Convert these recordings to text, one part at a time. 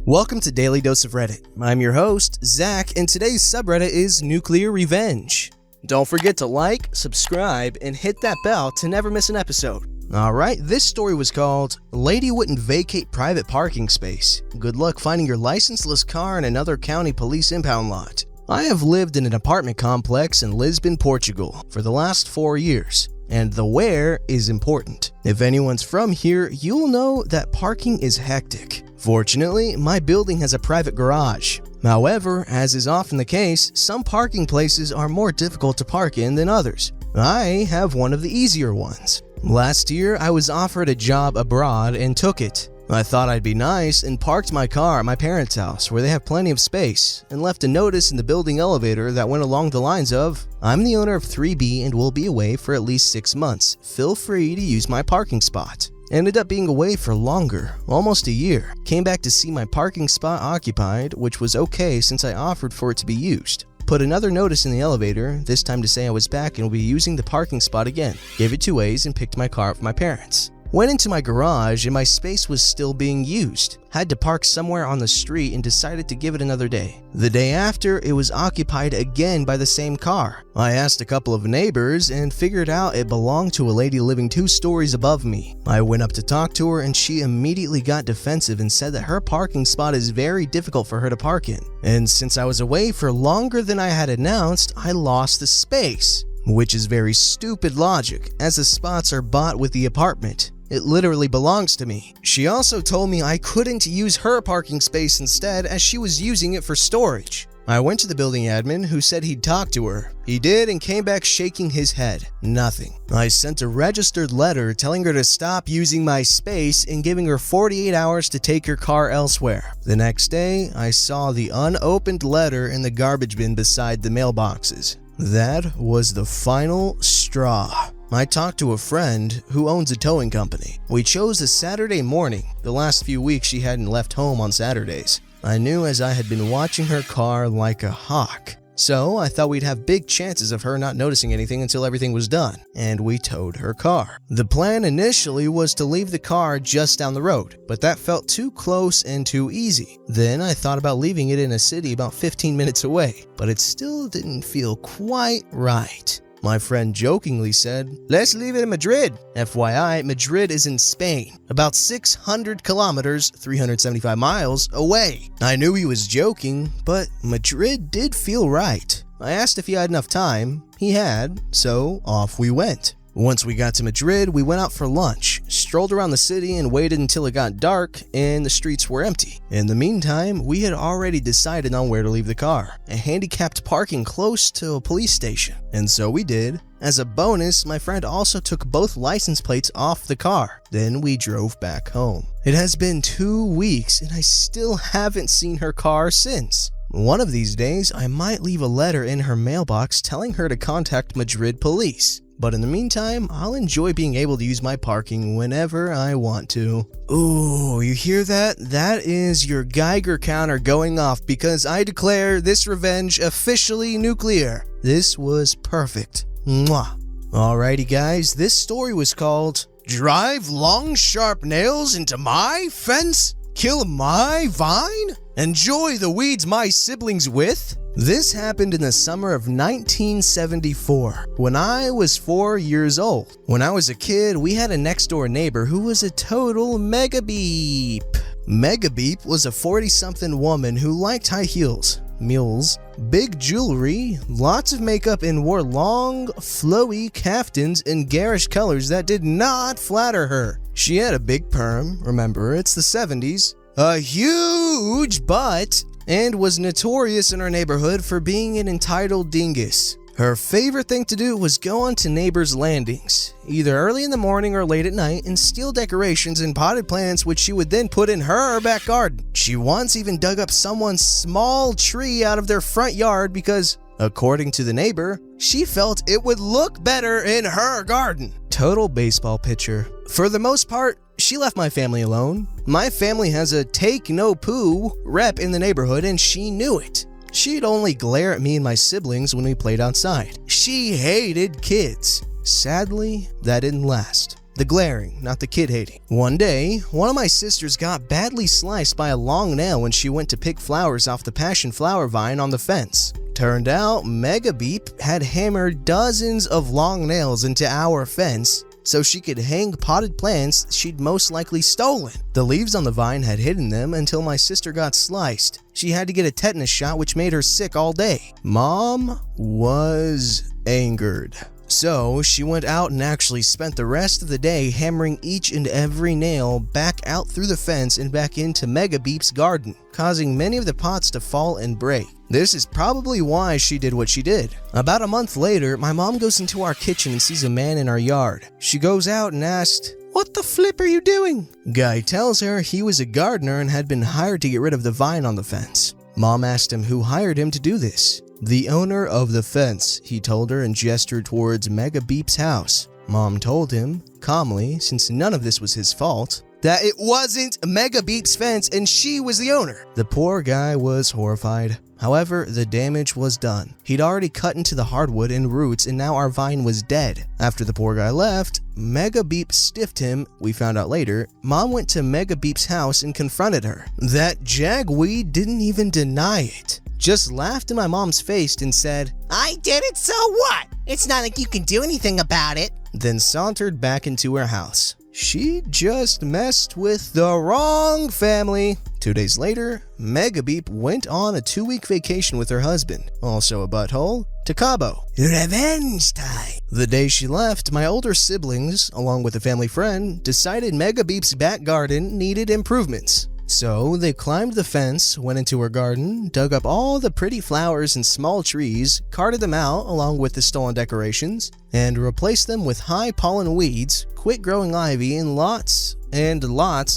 Welcome to Daily Dose of Reddit. I'm your host, Zach, and today's subreddit is NuclearRevenge. Don't forget to like, subscribe, and hit that bell to never miss an episode. Alright, this story was called, Lady Wouldn't Vacate Private Parking Space. Good luck finding your licenseless car in another county police impound lot. I have lived in an apartment complex in Lisbon, Portugal for the last 4 years. And the where is important. If anyone's from here, you'll know that parking is hectic. Fortunately, my building has a private garage. However, as is often the case, some parking places are more difficult to park in than others. I have one of the easier ones. Last year, I was offered a job abroad and took it. I thought I'd be nice and parked my car at my parents' house where they have plenty of space and left a notice in the building elevator that went along the lines of, I'm the owner of 3B and will be away for at least 6 months. Feel free to use my parking spot. Ended up being away for longer, almost a year. Came back to see my parking spot occupied, which was okay since I offered for it to be used. Put another notice in the elevator, this time to say I was back and will be using the parking spot again. Gave it 2 ways and picked my car up for my parents. Went into my garage and my space was still being used. Had to park somewhere on the street and decided to give it another day. The day after, it was occupied again by the same car. I asked a couple of neighbors and figured out it belonged to a lady living 2 stories above me. I went up to talk to her and she immediately got defensive and said that her parking spot is very difficult for her to park in. And since I was away for longer than I had announced, I lost the space. Which is very stupid logic, as the spots are bought with the apartment. It literally belongs to me. She also told me I couldn't use her parking space instead as she was using it for storage. I went to the building admin who said he'd talk to her. He did and came back shaking his head. Nothing. I sent a registered letter telling her to stop using my space and giving her 48 hours to take her car elsewhere. The next day, I saw the unopened letter in the garbage bin beside the mailboxes. That was the final straw. I talked to a friend who owns a towing company. We chose a Saturday morning. The last few weeks she hadn't left home on Saturdays. I knew as I had been watching her car like a hawk. So I thought we'd have big chances of her not noticing anything until everything was done, and we towed her car. The plan initially was to leave the car just down the road, but that felt too close and too easy. Then I thought about leaving it in a city about 15 minutes away, but it still didn't feel quite right. My friend jokingly said, let's leave it in Madrid. FYI, Madrid is in Spain, about 600 kilometers, 375 miles away. I knew he was joking, but Madrid did feel right. I asked if he had enough time. He had, so off we went. Once we got to Madrid, we went out for lunch, strolled around the city and waited until it got dark and the streets were empty. In the meantime, we had already decided on where to leave the car, a handicapped parking close to a police station. And so we did. As a bonus, my friend also took both license plates off the car. Then we drove back home. It has been 2 weeks and I still haven't seen her car since. One of these days, I might leave a letter in her mailbox telling her to contact Madrid police. But in the meantime, I'll enjoy being able to use my parking whenever I want to. Ooh, you hear that? That is your Geiger counter going off because I declare this revenge officially nuclear. This was perfect. Mwah. Alrighty guys, this story was called Drive Long Sharp Nails into My Fence? Kill my vine? Enjoy the weeds my siblings with? This happened in the summer of 1974, when I was 4 years old. When I was a kid, we had a next-door neighbor who was a total megabeep. Megabeep was a 40-something woman who liked high heels, mules, big jewelry, lots of makeup, and wore long, flowy kaftans in garish colors that did not flatter her. She had a big perm, remember, it's the 70s, a huge butt, and was notorious in our neighborhood for being an entitled dingus. Her favorite thing to do was go onto neighbors' landings, either early in the morning or late at night, and steal decorations and potted plants which she would then put in her back garden. She once even dug up someone's small tree out of their front yard because, according to the neighbor, she felt it would look better in her garden. Total baseball pitcher. For the most part, she left my family alone. My family has a take no poo rep in the neighborhood and she knew it. She'd only glare at me and my siblings when we played outside. She hated kids. Sadly, that didn't last. The glaring, not the kid hating. One day, one of my sisters got badly sliced by a long nail when she went to pick flowers off the passion flower vine on the fence. Turned out, Mega Beep had hammered dozens of long nails into our fence so she could hang potted plants she'd most likely stolen. The leaves on the vine had hidden them until my sister got sliced. She had to get a tetanus shot, which made her sick all day. Mom was angered. So she went out and actually spent the rest of the day hammering each and every nail back out through the fence and back into Mega Beep's garden, causing many of the pots to fall and break. This is probably why she did what she did. About a month later, my mom goes into our kitchen and sees a man in our yard. She goes out and asked, "What the flip are you doing?" Guy tells her he was a gardener and had been hired to get rid of the vine on the fence. Mom asked him who hired him to do this. "The owner of the fence," he told her and gestured towards Mega Beep's house. Mom told him, calmly, since none of this was his fault, that it wasn't Mega Beep's fence and she was the owner. The poor guy was horrified. However, the damage was done. He'd already cut into the hardwood and roots and now our vine was dead. After the poor guy left, Mega Beep stiffed him. We found out later, Mom went to Mega Beep's house and confronted her. That jagweed didn't even deny it. Just laughed in my mom's face and said, "I did it, so what? It's not like you can do anything about it." Then sauntered back into her house. She just messed with the wrong family. 2 days later, Mega Beep went on a 2-week vacation with her husband, also a butthole, to Cabo. Revenge time! The day she left, my older siblings, along with a family friend, decided Mega Beep's back garden needed improvements. So they climbed the fence, went into her garden, dug up all the pretty flowers and small trees, carted them out along with the stolen decorations, and replaced them with high pollen weeds, quick-growing ivy, and lots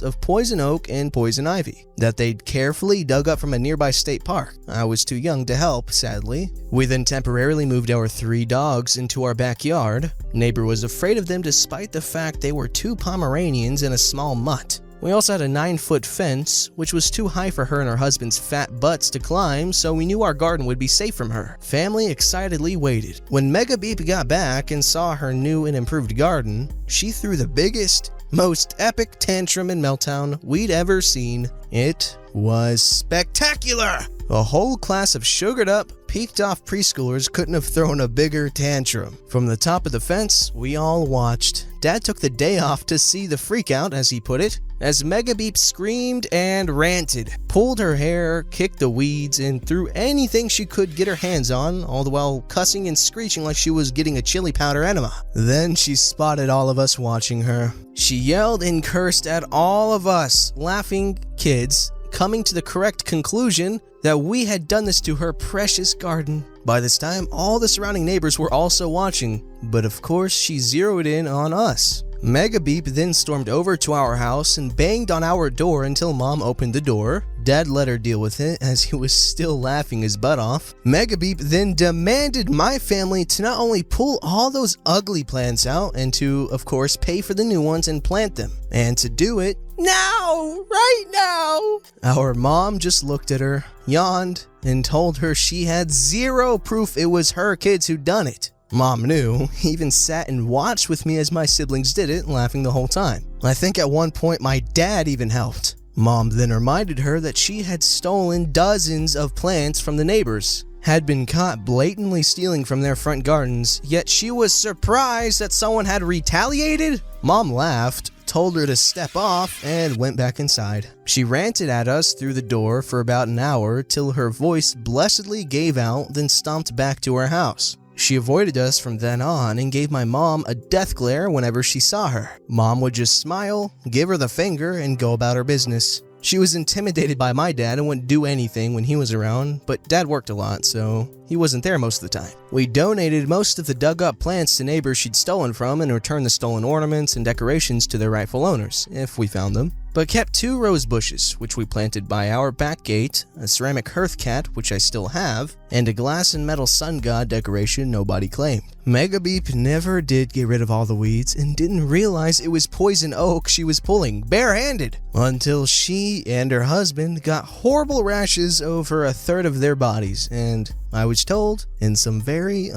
of poison oak and poison ivy that they'd carefully dug up from a nearby state park. I was too young to help, sadly. We then temporarily moved our 3 dogs into our backyard. Neighbor was afraid of them despite the fact they were 2 Pomeranians and a small mutt. We also had a 9-foot fence, which was too high for her and her husband's fat butts to climb, so we knew our garden would be safe from her. Family excitedly waited. When Mega Beep got back and saw her new and improved garden, she threw the biggest, most epic tantrum and meltdown we'd ever seen. It was spectacular! A whole class of sugared up, peaked off preschoolers couldn't have thrown a bigger tantrum. From the top of the fence, we all watched. Dad took the day off to see the freakout, as he put it, as Mega Beep screamed and ranted, pulled her hair, kicked the weeds, and threw anything she could get her hands on, all the while cussing and screeching like she was getting a chili powder enema. Then she spotted all of us watching her. She yelled and cursed at all of us, laughing kids, coming to the correct conclusion that we had done this to her precious garden. By this time, all the surrounding neighbors were also watching, but of course she zeroed in on us. Mega Beep then stormed over to our house and banged on our door until Mom opened the door. Dad let her deal with it as he was still laughing his butt off. Mega Beep then demanded my family to not only pull all those ugly plants out and to, of course, pay for the new ones and plant them. And to do it now, right now. Our mom just looked at her, yawned, and told her she had zero proof it was her kids who'd done it. Mom knew, even sat and watched with me as my siblings did it, laughing the whole time. I think at one point my dad even helped. Mom then reminded her that she had stolen dozens of plants from the neighbors, had been caught blatantly stealing from their front gardens, yet she was surprised that someone had retaliated. Mom laughed, told her to step off, and went back inside. She ranted at us through the door for about an hour till her voice blessedly gave out, then stomped back to her house. She avoided us from then on and gave my mom a death glare whenever she saw her. Mom would just smile, give her the finger, and go about her business. She was intimidated by my dad and wouldn't do anything when he was around, but Dad worked a lot, so he wasn't there most of the time. We donated most of the dug up plants to neighbors she'd stolen from and returned the stolen ornaments and decorations to their rightful owners, if we found them, but kept 2 rose bushes, which we planted by our back gate, a ceramic hearth cat, which I still have, and a glass and metal sun god decoration nobody claimed. Mega Beep never did get rid of all the weeds and didn't realize it was poison oak she was pulling barehanded until she and her husband got horrible rashes over a third of their bodies, and I was told in some very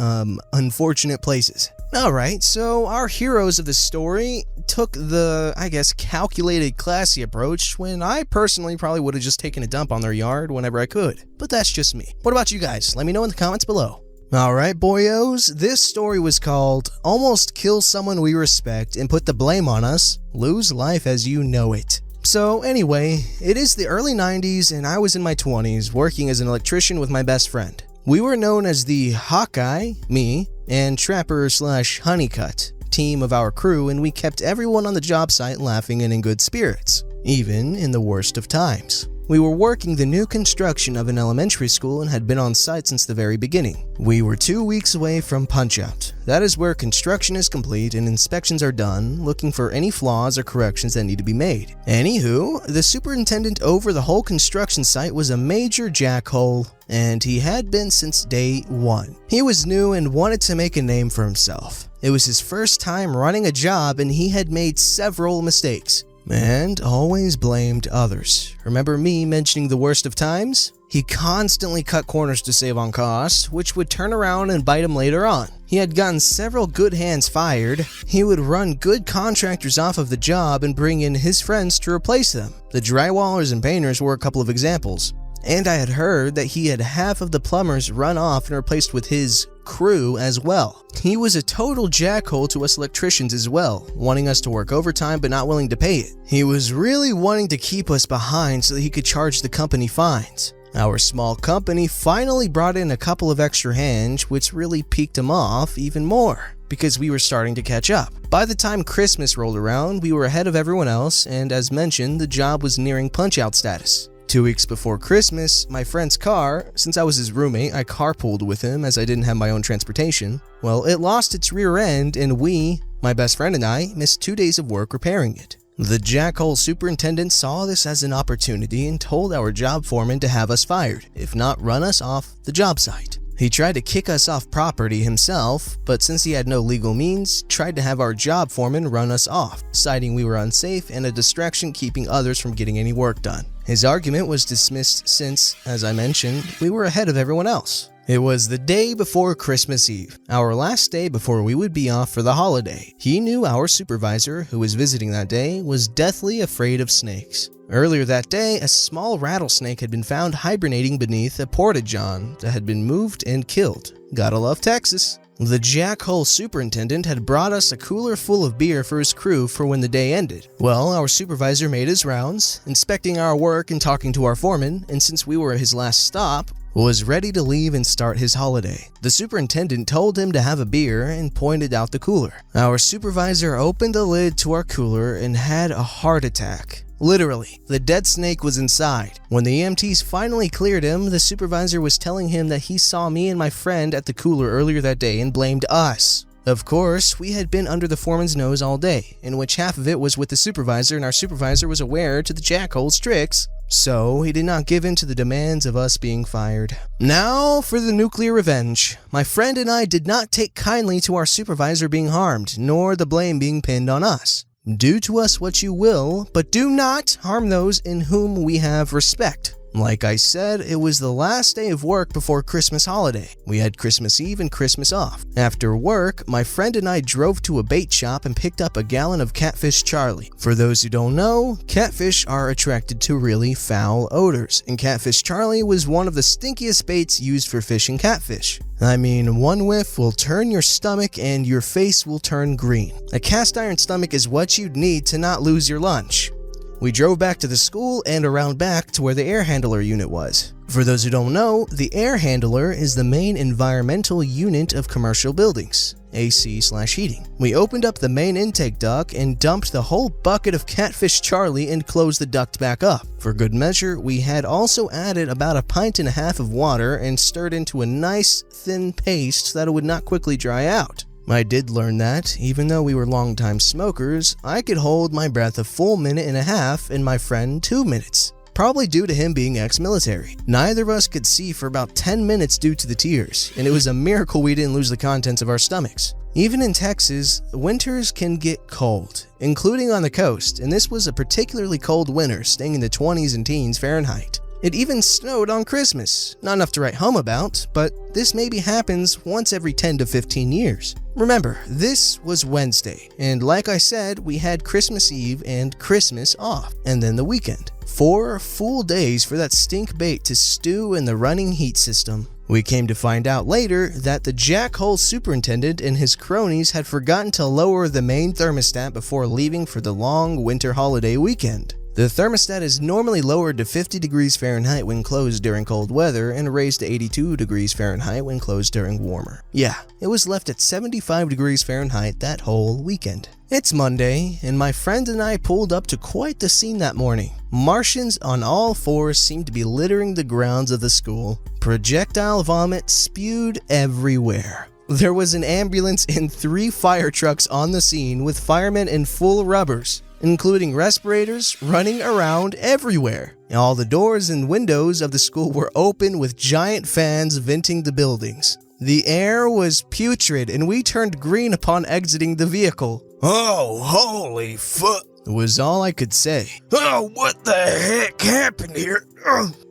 unfortunate places. Alright, so our heroes of the story took the, I guess, calculated, classy approach when I personally probably would have just taken a dump on their yard whenever I could. But that's just me. What about you guys? Let me know in the comments below. Alright boyos, this story was called Almost Kill Someone We Respect and Put the Blame on Us, Lose Life as You Know It. So anyway, it is the early 90s and I was in my 20s working as an electrician with my best friend. We were known as the Hawkeye, me, and Trapper/Honeycut team of our crew, and we kept everyone on the job site laughing and in good spirits, even in the worst of times. We were working the new construction of an elementary school and had been on site since the very beginning. We were 2 weeks away from punch-out. That is where construction is complete and inspections are done, looking for any flaws or corrections that need to be made. Anywho, the superintendent over the whole construction site was a major jackhole, and he had been since day one. He was new and wanted to make a name for himself. It was his first time running a job and he had made several mistakes. And always blamed others. Remember me mentioning the worst of times? He constantly cut corners to save on costs, which would turn around and bite him later on. He had gotten several good hands fired. He would run good contractors off of the job and bring in his friends to replace them. The drywallers and painters were a couple of examples. And I had heard that he had half of the plumbers run off and replaced with his crew as well. He was a total jackhole to us electricians as well, wanting us to work overtime but not willing to pay it. He was really wanting to keep us behind so that he could charge the company fines. Our small company finally brought in a couple of extra hands, which really peaked him off even more, because we were starting to catch up. By the time Christmas rolled around, we were ahead of everyone else, and as mentioned, the job was nearing punch-out status. 2 weeks before Christmas, my friend's car, since I was his roommate, I carpooled with him as I didn't have my own transportation. Well, it lost its rear end and we, my best friend and I, missed 2 days of work repairing it. The jackhole superintendent saw this as an opportunity and told our job foreman to have us fired, if not run us off the job site. He tried to kick us off property himself, but since he had no legal means, tried to have our job foreman run us off, citing we were unsafe and a distraction keeping others from getting any work done. His argument was dismissed since, as I mentioned, we were ahead of everyone else. It was the day before Christmas Eve, our last day before we would be off for the holiday. He knew our supervisor, who was visiting that day, was deathly afraid of snakes. Earlier that day, a small rattlesnake had been found hibernating beneath a porta-john that had been moved and killed. Gotta love Texas. The jackhole superintendent had brought us a cooler full of beer for his crew for when the day ended. Well, our supervisor made his rounds, inspecting our work and talking to our foreman, and since we were his last stop, was ready to leave and start his holiday. The superintendent told him to have a beer and pointed out the cooler. Our supervisor opened the lid to our cooler and had a heart attack. Literally, the dead snake was inside. When the EMTs finally cleared him, the supervisor was telling him that he saw me and my friend at the cooler earlier that day and blamed us. Of course, we had been under the foreman's nose all day, in which half of it was with the supervisor, and our supervisor was aware to the jackhole's tricks, so he did not give in to the demands of us being fired. Now for the nuclear revenge. My friend and I did not take kindly to our supervisor being harmed, nor the blame being pinned on us. Do to us what you will, but do not harm those in whom we have respect. Like I said, it was the last day of work before Christmas holiday. We had Christmas Eve and Christmas off. After work, my friend and I drove to a bait shop and picked up a gallon of Catfish Charlie. For those who don't know, catfish are attracted to really foul odors, and Catfish Charlie was one of the stinkiest baits used for fishing catfish. I mean, one whiff will turn your stomach and your face will turn green. A cast iron stomach is what you'd need to not lose your lunch. We drove back to the school and around back to where the air handler unit was. For those who don't know, the air handler is the main environmental unit of commercial buildings, AC/heating. We opened up the main intake duct and dumped the whole bucket of Catfish Charlie and closed the duct back up. For good measure, we had also added about 1.5 pints of water and stirred into a nice thin paste so that it would not quickly dry out. I did learn that, even though we were longtime smokers, I could hold my breath a full 1.5 minutes and my friend 2 minutes. Probably due to him being ex-military. Neither of us could see for about 10 minutes due to the tears, and it was a miracle we didn't lose the contents of our stomachs. Even in Texas, winters can get cold, including on the coast, and this was a particularly cold winter, staying in the 20s and teens Fahrenheit. It even snowed on Christmas. Not enough to write home about, but this maybe happens once every 10 to 15 years. Remember, this was Wednesday, and like I said, we had Christmas Eve and Christmas off, and then the weekend. 4 full days for that stink bait to stew in the running heat system. We came to find out later that the jackhole superintendent and his cronies had forgotten to lower the main thermostat before leaving for the long winter holiday weekend. The thermostat is normally lowered to 50 degrees Fahrenheit when closed during cold weather and raised to 82 degrees Fahrenheit when closed during warmer. Yeah, it was left at 75 degrees Fahrenheit that whole weekend. It's Monday, and my friend and I pulled up to quite the scene that morning. Martians on all fours seemed to be littering the grounds of the school. Projectile vomit spewed everywhere. There was an ambulance and 3 fire trucks on the scene with firemen in full rubbers, including respirators running around everywhere. All the doors and windows of the school were open with giant fans venting the buildings. The air was putrid, and we turned green upon exiting the vehicle. "Oh, holy fuck," was all I could say. "Oh, what the heck happened here?"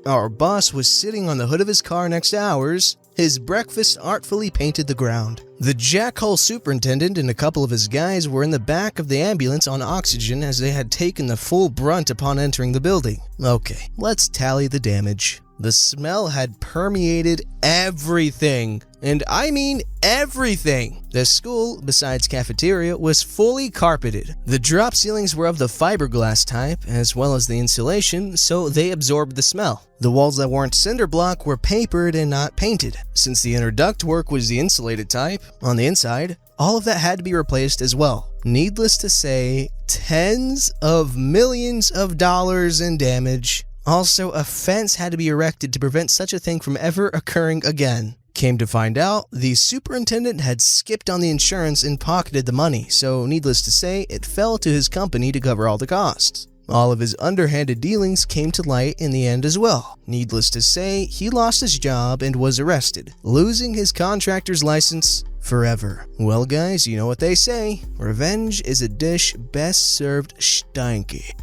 Our boss was sitting on the hood of his car next to ours. His breakfast artfully painted the ground. The jackhole superintendent and a couple of his guys were in the back of the ambulance on oxygen as they had taken the full brunt upon entering the building. Okay, let's tally the damage. The smell had permeated everything. And I mean everything. The school, besides cafeteria, was fully carpeted. The drop ceilings were of the fiberglass type, as well as the insulation, so they absorbed the smell. The walls that weren't cinder block were papered and not painted. Since the inner ductwork was the insulated type, on the inside, all of that had to be replaced as well. Needless to say, tens of millions of dollars in damage. Also, a fence had to be erected to prevent such a thing from ever occurring again. Came to find out, the superintendent had skipped on the insurance and pocketed the money, so needless to say, it fell to his company to cover all the costs. All of his underhanded dealings came to light in the end as well. Needless to say, he lost his job and was arrested, losing his contractor's license forever. Well guys, you know what they say, revenge is a dish best served stanky.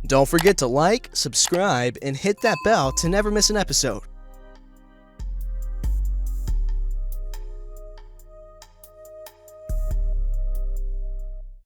Don't forget to like, subscribe, and hit that bell to never miss an episode.